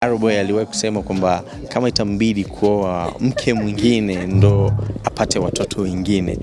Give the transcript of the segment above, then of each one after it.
Aroboy aliwahi kusema kwamba kama itambidi kuoa mke mwingine ndo apate watoto wengine,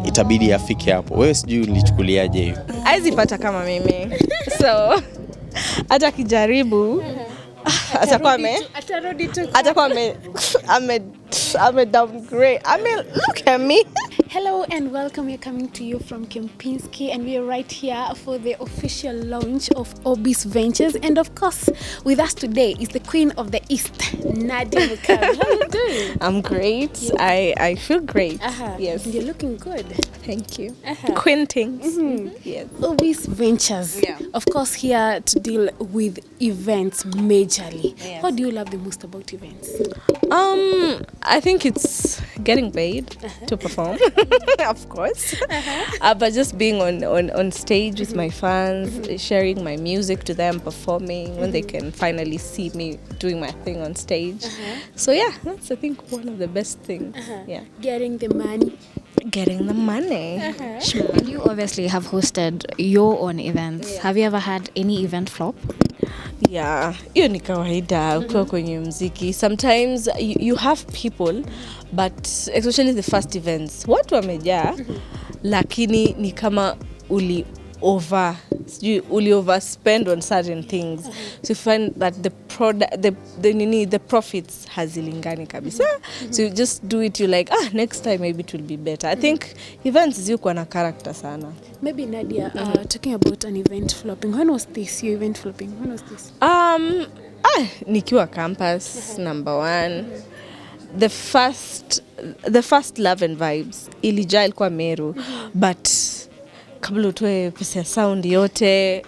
itabidi afike hapo. Wewe sijui ulichukuliaje hiyo? Haizi pata kama mimi. So hata kijaribu atakuwa ame downgrade. I mean, look at me. Hello and welcome. We're coming to you from Kempinski and we are right here for the official launch of Obis Ventures, and of course with us today is the Queen of the East, NADIA MUKAMI. How are you doing? I'm great. I feel great. Yes. You're looking good. Thank you. Queen things. Yes. Obis Ventures. Yeah. Of course here to deal with events majorly. Yes. What do you love the most about events? I think it's getting paid to perform, of course. But just being on stage with my fans, sharing my music to them, performing when they can finally see me doing my thing on stage. So yeah, that's I think one of the best things. Yeah, Getting the money. getting the money. And you obviously have hosted your own events. Have you ever had any event flop? Yeah, hiyo ni kawaida ukiwa kwenye muziki. Sometimes you have people, but especially the first events, watu wamejaa, lakini ni kama uli overspend on certain things. So you find that the profits hazilingani kabisa. So you just do it, you like, next time maybe it will be better. I think events ziko na character sana. Maybe Nadia, talking about an event flopping. When was this, your event flopping? When was this? Nikiwa campus, number 1. The first Love and Vibes ilijaa ilikuwa Meru, but kabla utoe pesa ya sound yote,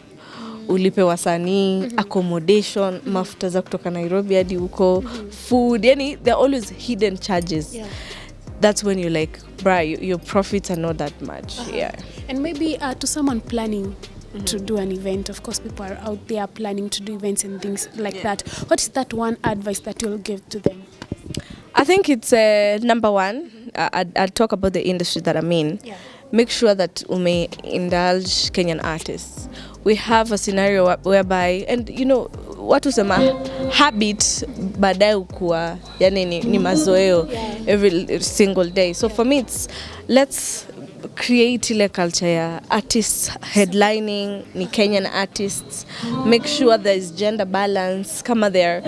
ulipe wasanii, accommodation, mafuta za kutoka Nairobi hadi huko, food, yani there are always hidden charges. Yeah. That's when you like, your profits are not that much. Yeah. And maybe to someone planning to do an event, of course people are out there planning to do events and things like that. What is that one advice that you'll give to them? I think it's number 1. I'll talk about the industry that I'm in. Yeah. Make sure that ume indulge Kenyan artists. We have a scenario whereby, and you know, watu sema habit baadaye ukua, yani ni mazoeo every single day. So for me it's, let's create ile culture ya artists headlining, ni Kenyan artists. Make sure there is gender balance. Kama there are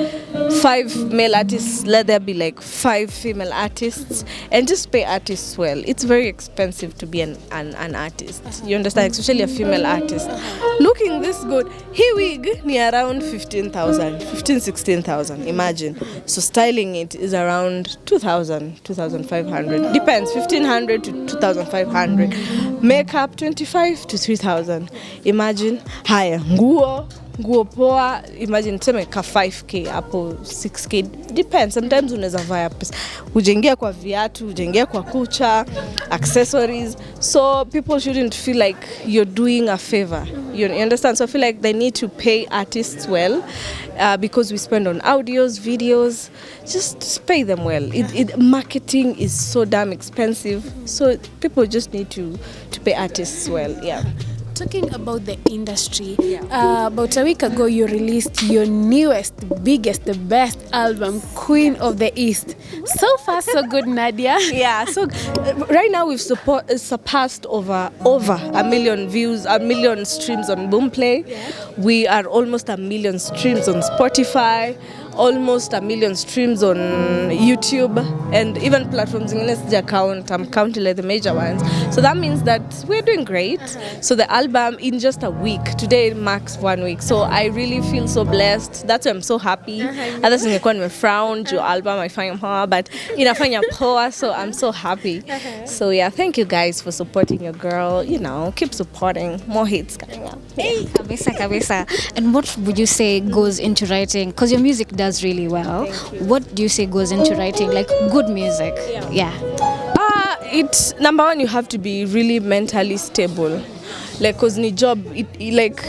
5 male artists, let there be like 5 female artists, and just pay artists well. It's very expensive to be an artist. You understand? Especially a female artist. Looking this good, he wig ni around 16,000. Imagine. So styling it is around 2,000, 2,500. Depends, 1,500 to 2,500. Makeup 25 to 3,000. Imagine. Haya, nguo poa, imagine tuseme ka 5k hapo 6k, depends. Sometimes unaweza vaa pesa, ujengea kwa viatu, ujengea kwa kucha, accessories. So people shouldn't feel like you're doing a favor. You understand? So I feel like they need to pay artists well, because we spend on audios, videos. Just pay them well. Marketing is so damn expensive. So people just need to pay artists well. Yeah. Talking about the industry, about a week ago you released your newest, biggest, the best album, Queen of the East. So far so good, Nadia. Yeah, so right now we've surpassed over 1 million views, 1 million streams on Boomplay. Yeah. We are almost 1 million streams on Spotify, almost 1 million streams on YouTube, and even platforms in account. I'm counting like the major ones. So that means that we're doing great. So the album in just a week, today marks 1 week. So I really feel so blessed. That's why I'm so happy. Others ningekuwa nimefrown your album haifanya poa, but inafanya poa, so I'm so happy. So yeah, thank you guys for supporting your girl. You know, keep supporting. More hits coming up. Kabisa. And what would you say goes into writing? Because your music does really well. What do you say goes into writing? Like good music? Yeah. It's number 1, you have to be really mentally stable. Like, cause ni job, like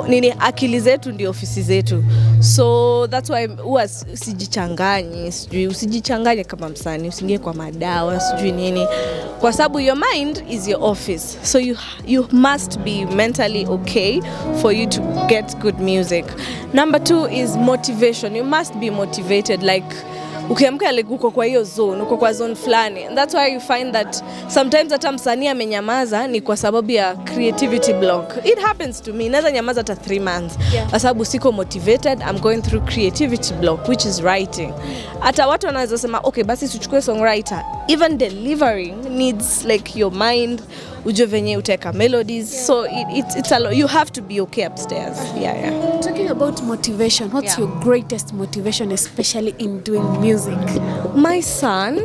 nini, akili zetu ndio ofisi zetu, so that's why huwa usijichanganyi, usijichanganye kama msanii, usiingie kwa madawa sijui nini, kwa sababu your mind is your office, so you must be mentally okay for you to get good music. Number 2 is motivation. You must be motivated, like ukiamka like uko kwa hiyo zone, uko kwa zone fulani. And that's why you find that sometimes hata msanii amenyamaza ni kwa sababu ya creativity block. It happens to me. Naweza nyamaza hata 3 months. Kwa sababu siko motivated, I'm going through creativity block, which is writing. Hata watu wanaweza sema, okay, basi tuchukue songwriter. Even delivering needs like your mind, ujue venye uteka melodies. So it's a lot. You have to be okay upstairs. Yeah. Talking about motivation, what's your greatest motivation, especially in doing music? My son,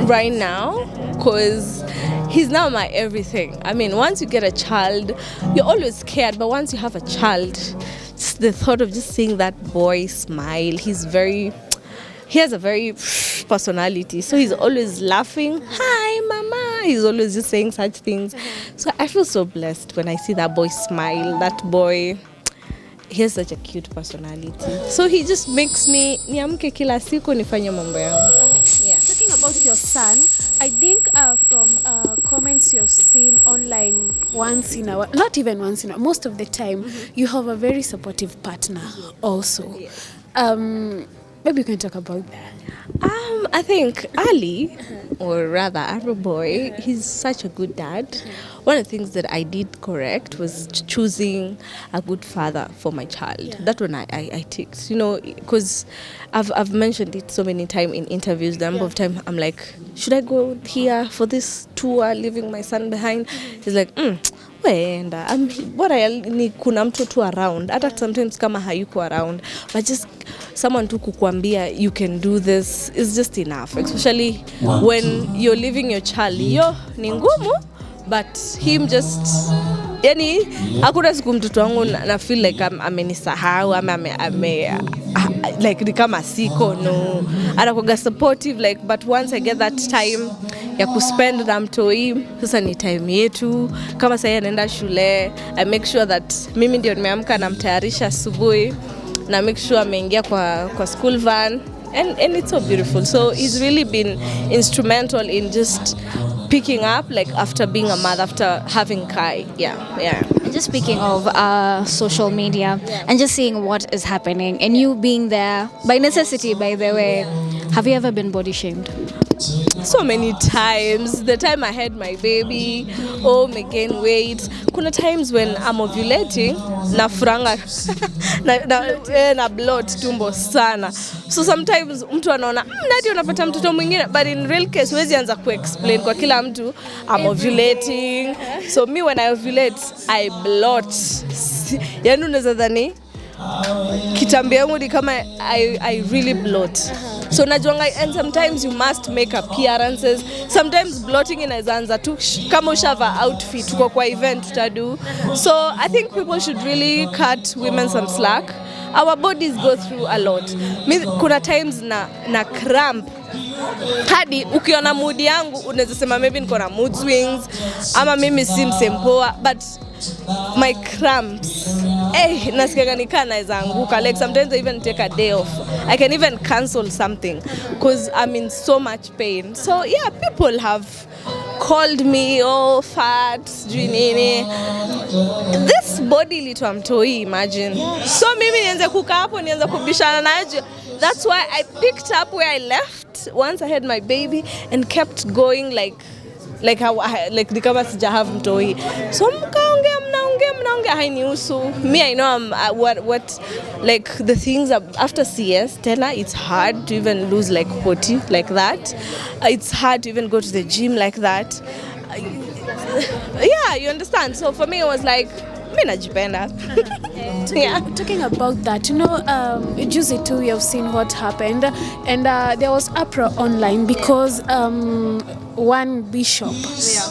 right now, because he's now my everything. I mean, once you get a child, you're always scared, but once you have a child, just the thought of just seeing that boy smile, he has a very personality, so he's always laughing, hi mama, he's always just saying such things. So I feel so blessed when I see that boy smile. That boy, he has such a cute personality, so he just makes me niamke kila siku nifanye mambo yangu. Talking about your son, I think from comments you've seen online once in a while, not even once in a while, most of the time, you have a very supportive partner also. Maybe you can talk about that. I think Ali, or rather Arrow Boy, he's such a good dad. One of the things that I did correct was choosing a good father for my child. That one I ticked, because I've mentioned it so many times in interviews. The number of times I'm like, should I go here for this tour, leaving my son behind? He's like, wenda bora ni kuna mtu tu around, hata sometimes kama hayuko around, but just someone tu kukuambia you can do this is just enough, especially when you're leaving your child. Ni ngumu, but him just yani hakuna siku mtoto wangu na feel like amenisahau like ni kama siko, no, anakuwa supportive, like, but once I get that time ya kuspend na mtoi, sasa ni time yetu. Kama sasa anaenda shule, I make sure that mimi ndio nimeamka na mtayarisha asubuhi, na make sure ameingia kwa school van, and it's so beautiful. So he's really been instrumental in just picking up, like, after being a mother, after having Kai. Yeah. And just speaking of social media and just seeing what is happening and you being there by necessity, by the way, have you ever been body shamed? So many times. The time I had my baby, may gain weight. Kuna times when I'm ovulating, na furanga na bloat tumbo sana. So sometimes mtu anaona Nadia unapata mtoto mwingine, but in real case huwezi anza kuexplain kwa kila mtu I'm ovulating. So me when I ovulate, I bloat. Yaani unaweza dhani kitambi yangu ni kama I really bloat. So najuanga, and sometimes you must make appearances. Sometimes bloating inaweza anza tu kama ushava outfit kwa event utadu. So I think people should really cut women some slack. Our bodies go through a lot. Kuna times na cramp. Hadi ukiona mood yangu unaweza sema maybe niko na mood swings ama mimi si msempoa, but my cramps, nasikia nikaa naweza anguka. Like sometimes I even take a day off. I can even cancel something because I'm in so much pain. So yeah, people have called me fat, nini. This body litwa mtoi, imagine. So mimi nianze kukaa hapo, nianze kubishana nayo. That's why I picked up where I left once I had my baby and kept going like how ni kama sija have mtoi. So mnaongea hainihusu. Me, I know I'm what like the things after CS tena, it's hard to even lose like 40 like that. It's hard to even go to the gym like that. Yeah, you understand. So for me it was like mimi najipenda. Talking about that, juzi too we have seen what happened, and there was uproar online because one bishop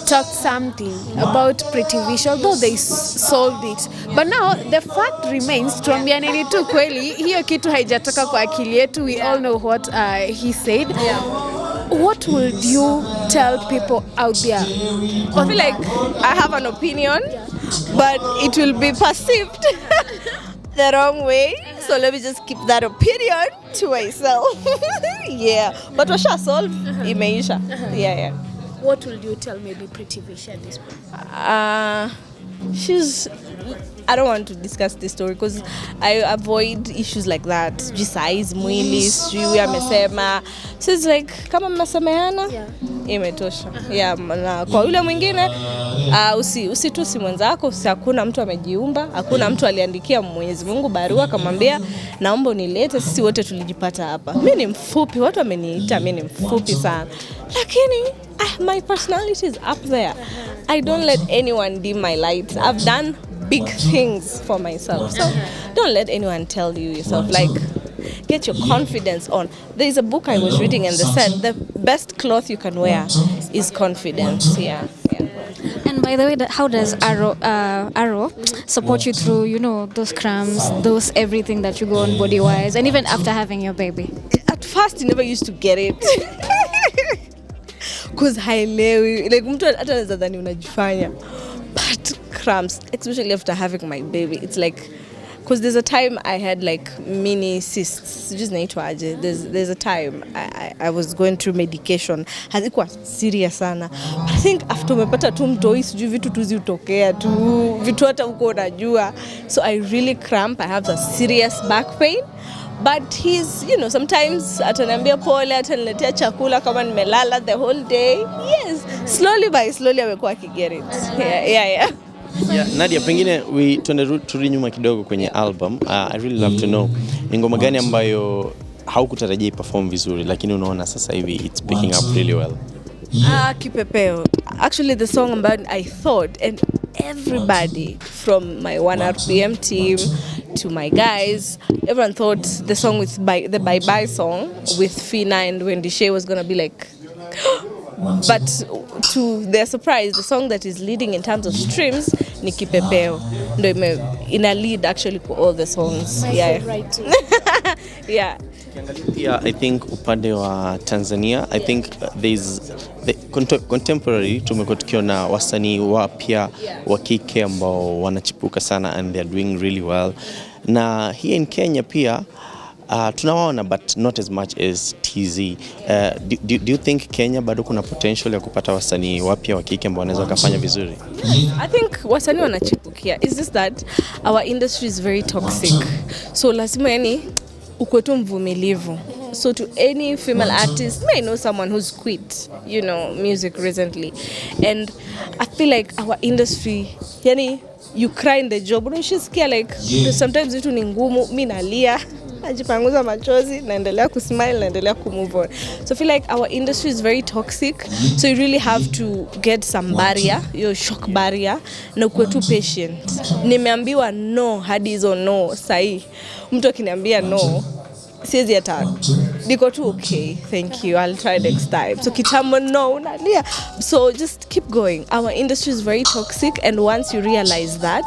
talked something about Pretty Vision, although they solved it. But now the fact remains, tuambiane tu kweli, hiyo kitu haijatoka kwa akili yetu. We all know what he said. What would you tell people out there? I feel like I have an opinion. but it will be perceived the wrong way. So let me just keep that opinion to myself. Yeah, but washa solve imeisha. Yeah. What will you tell maybe Pretty Visha at this point? I don't want to discuss this story because I avoid issues like that. Size, mwili, sijui amesema. So it's like kama mnasameana imetosha. Yeah, na kwa yule mwingine usitusi mwenzako, hakuna mtu amejiumba, hakuna mtu aliandikia Mwenyezi Mungu barua akamwambia naomba unilete, sisi wote tulijipata hapa. Mimi ni mfupi, watu wameniita mimi ni mfupi sana. Lakini my personality is up there. I don't let anyone dim my light. I've done big things for myself. So don't let anyone tell you yourself. Like, get your confidence on. There is a book I was reading and they said the best cloth you can wear is confidence. Yeah. And by the way, how does Arrow support you through, you know, those cramps, those everything that you go on body-wise, and even after having your baby? At first, you never used to get it. Because hailewi. Like, mtu hata anaweza dhani unajifanya. But cramps, especially after having my baby, it's like, because there's a time I had like mini cysts. Just naitwaje. There's a time I was going through medication. Hazikuwa serious sana. But I think after umepata tu mtoi sijui vitu tu ziutokea tu vitu hata uko unajua. So I really cramp. I have a serious back pain. But he's, you know, sometimes ataniambia pole, ataniletea chakula kama nimelala the whole day. Yes, slowly by slowly amekuwa akiget it. Yeah. Yeah, Nadia, pengine turudi nyuma kidogo kwenye album. I really love to know ni ngoma gani ambayo haukutarajia perform vizuri lakini unaona sasa hivi it's picking up really well. Kipepeo. Actually the song about I thought and everybody from my 1RPM team to my guys, everyone thought the song with the Bye Bye song with Fina and Wendy Shea was going to be like but to their surprise, the song that is leading in terms of streams ni Kipepeo. Ndo ina lead actually for all the songs. Yeah. Right. Yeah. Yeah, I think upande wa Tanzania, I think there's the contemporary tumekuwa tukiona wasanii wapya wa kike ambao wanachipuka sana and they are doing really well. Na here in Kenya pia tunawaona but not as much as TZ. Do you think Kenya bado kuna potential ya kupata wasanii wapya wa kike ambao wanaweza kufanya vizuri? I think wasanii wanachipukia. It's just that our industry is very toxic. So lazima yani ukwe tu mvumilivu. So to any female artist, I know someone who's quit, you know, music recently. And I feel like our industry, yani you cry in the job. Unashisikia like sometimes vitu ni ngumu, mimi nalia, najipanguza machozi, naendelea kusmile, naendelea kumove on. So I feel like our industry is very toxic. So you really have to get some barrier, your shock barrier, na ukwe tu patient. Nimeambiwa no hadi hizo no sahi. Mtu akiniambia no, siwezi hata niko tu okay, thank you, I'll try next time. So kitambo no unalia. So just keep going. Our industry is very toxic and once you realize that,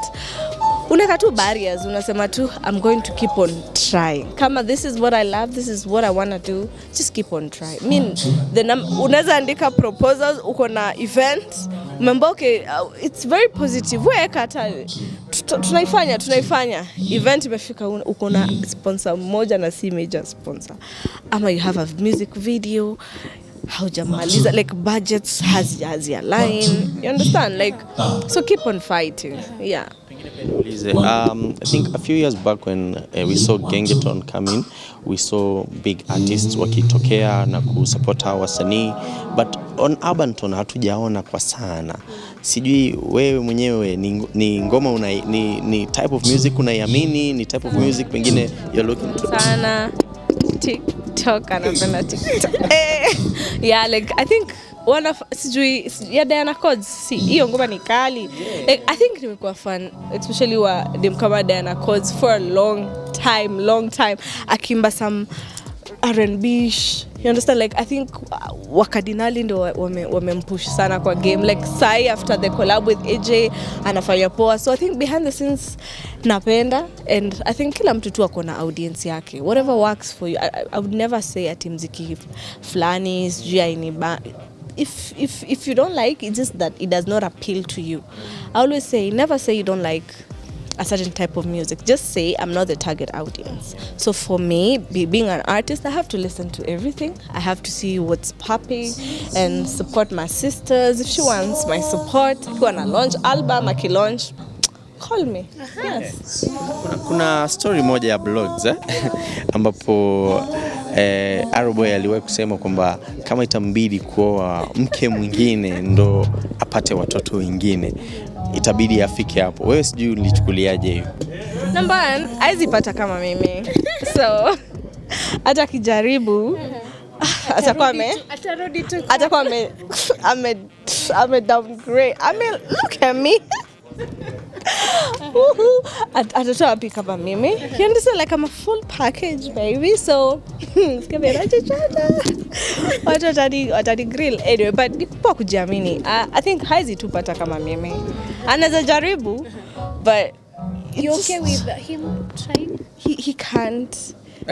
unaweka tu barriers, unasema tu I'm going to keep on trying. Kama this is what I love, this is what I want to do, just keep on trying. I mean, unaweza andika proposals, uko na event, umemba okay, it's very positive. Weka hata tunaifanya event imefika, uko na sponsor mmoja na si major sponsor. Ama you have a music video, haujamaliza, like budgets has a line, you understand, like so keep on fighting. Yeah. I think a few years back when we saw Gengeton come in, we saw big artists wakitokea na kusupport hawa wasanii, but on urban tone hatujaona kwa sana. Sijui wewe mwenyewe ni ngoma ni type of music unaiamini, ni type of music pengine you're looking to sana TikTok, anapenda TikTok. Yeah, like I think one of sijui ya Diana Codes, si hiyo ngoma ni kali. Like I think nimekuwa fan especially wa dem kama Diana Codes for a long time akimba some R&B, you understand, like I think wakadinali ndo wamempush sana kwa game, like sai after the collab with AJ anafanya poa. So I think behind the scenes napenda, and I think kila mtu tu ako na audience yake, whatever works for you. I would never say ati mziki fulani sijui if you don't like, it's just that it does not appeal to you. I always say, never say you don't like a certain type of music. Just say, I'm not the target audience. So for me, being an artist, I have to listen to everything. I have to see what's popping and support my sisters. If she wants my support, if you want to launch album, I can launch, call me. Yes. Kuna story moja ya blogs ambapo Aroboy aliwahi kusema kwamba kama itambidi kuoa mke mwingine ndo apate watoto wengine, itabidi afike hapo. Wewe sijui ulichukuliaje hiyo? Number 1, haizi pata kama mimi. So hata kijaribu atakuwa ame downgrade. I mean, look at me. Atatoa wapi kama mimi? You understand, like I'm a full package, baby. So watani grill anyway, but nikupa kujiamini. I think haizi tu pata kama mimi. Anaweza jaribu, but you okay with him trying? He can't.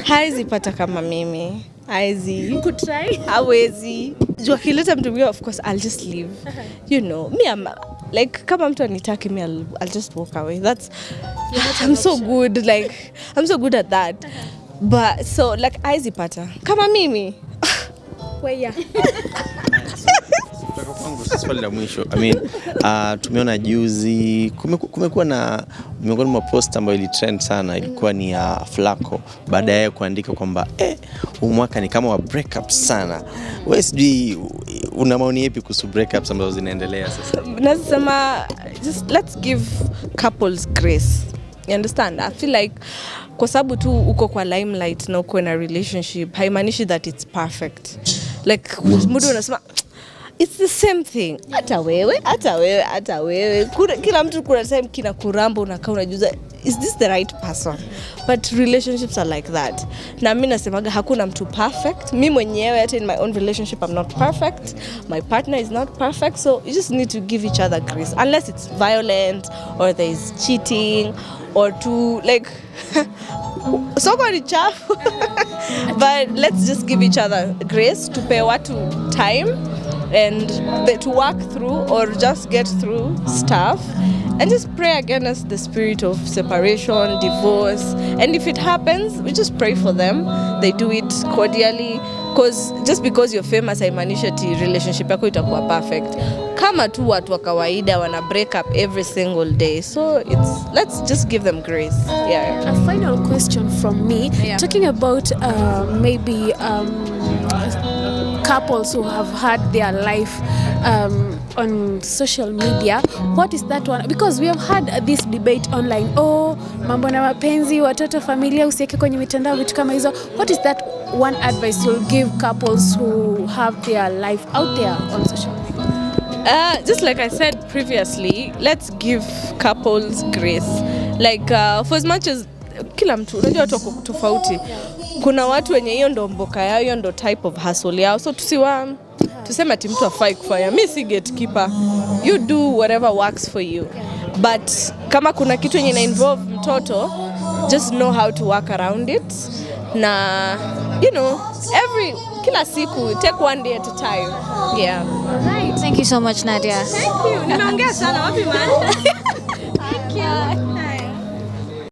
Haizi pata kama mimi. Haizi. You could try. Hawezi. Jua kileta mtu mwingine, of course I'll just leave. You know, me I'm like, kama mtu anitaki me, I'll just walk away. I'm so good, like I'm so good at that. But so like haizi pata kama mimi. Weya. Swali la mwisho. I mean, tumeona juzi kumekuwa na miongoni mwa post ambayo ilitrend sana, ilikuwa ni ya Flacco baada ya kuandika kwamba huu mwaka ni kama wa breakup sana. Wewe sijui una maoni yapi kuhusu breakups ambazo zinaendelea sasa? Nasema just let's give couples grace. You understand? I feel like kwa sababu tu uko kwa limelight na uko in a relationship, haimaanishi that it's perfect. Like mtu unasema it's the same thing. Hata wewe. Kila mtu kuna time kina kuramba, unakaa unajuza, is this the right person? But relationships are like that. Na mimi nasemaga hakuna mtu perfect. Mimi mwenyewe hata in my own relationship I'm not perfect. My partner is not perfect. So you just need to give each other grace. Unless it's violent or there is cheating or to like somebody chafu. But let's just give each other grace, to pay watu time and to work through or just get through stuff, and just pray against the spirit of separation, divorce. And if it happens, we just pray for them. They do it cordially, because just because you're famous haimaanishi ati relationship yako itakuwa perfect. Kama tu watu wa kawaida wana break up every single day, so let's just give them grace. Yeah. A final question from me, talking about maybe couples who have had their life on social media. What is that one? Because we have had this debate online. Mambo na mapenzi, watoto, familia, usiweke kwenye mitandao, vitu kama hizo. What is that one advice you'll give couples who have their life out there on social media? Just like I said previously, let's give couples grace. Like for as much as kila mtu unajua watu wako tofauti. Kuna watu wenye hiyo ndo mboka yao, hiyo ndo type of hustle yao. So tuseme ati mtu afai kufanya. Mimi si gatekeeper. You do whatever works for you. But kama kuna kitu yenye ina involve mtoto, just know how to work around it. Na you know, kila siku, take one day at a time. Yeah. Thank you so much, Nadia. Thank you. Nimeongea sana wapi man? Thank you.